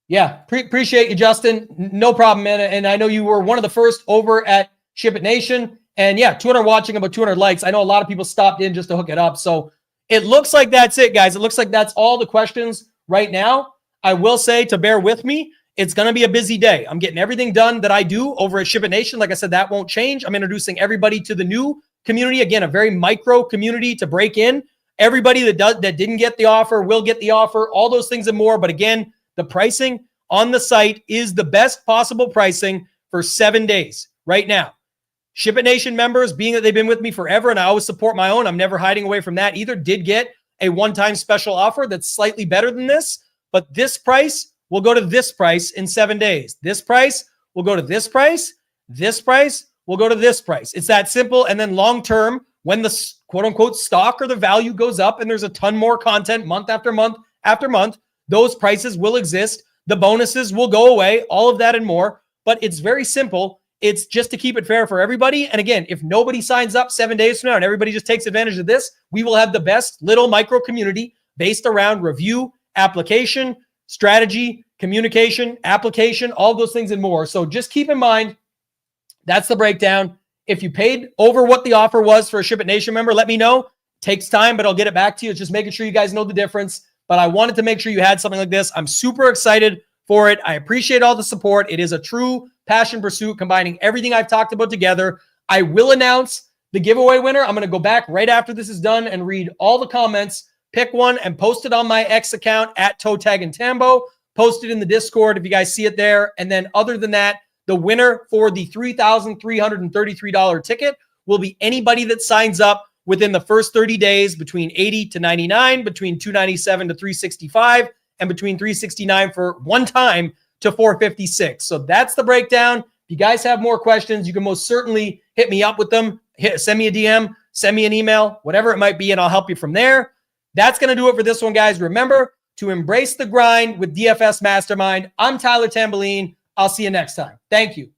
Yeah, appreciate you, Justin. No problem, man. And I know you were one of the first over at Ship It Nation. And yeah, 200 watching, about 200 likes. I know a lot of people stopped in just to hook it up. So it looks like that's it, guys. It looks like that's all the questions right now. I will say, to bear with me, it's going to be a busy day. I'm getting everything done that I do over at Ship It Nation. Like I said, that won't change. I'm introducing everybody to the new community. Again, a very micro community to break in. Everybody that didn't get the offer will get the offer, all those things and more. But again, the pricing on the site is the best possible pricing for 7 days right now. Ship It Nation members, being that they've been with me forever, and I always support my own, I'm never hiding away from that either, did get a one-time special offer that's slightly better than this. But this price will go to this price in 7 days. This price will go to this price. This price will go to this price. It's that simple. And then long-term, when the quote-unquote stock or the value goes up and there's a ton more content month after month after month, those prices will exist. The bonuses will go away, all of that and more. But it's very simple. It's just to keep it fair for everybody. And again, if nobody signs up 7 days from now and everybody just takes advantage of this, we will have the best little micro community based around review, application, strategy, communication, application, all those things and more. So just keep in mind, that's the breakdown. If you paid over what the offer was for a Ship It Nation member, let me know. Takes time, but I'll get it back to you. It's just making sure you guys know the difference. But I wanted to make sure you had something like this. I'm super excited for it. I appreciate all the support. It is a true passion pursuit, combining everything I've talked about together. I will announce the giveaway winner. I'm going to go back right after this is done and read all the comments, pick one, and post it on my X account at ToeTagginTambo. Post it in the Discord if you guys see it there. And then other than that, the winner for the $3,333 ticket will be anybody that signs up within the first 30 days between 80 to 99, between 297 to 365, and between 369 for one time to 456. So that's the breakdown. If you guys have more questions, you can most certainly hit me up with them. Send me a DM, send me an email, whatever it might be, and I'll help you from there. That's going to do it for this one, guys. Remember to embrace the grind with DFS Mastermind. I'm Tyler Tamboline. I'll see you next time. Thank you.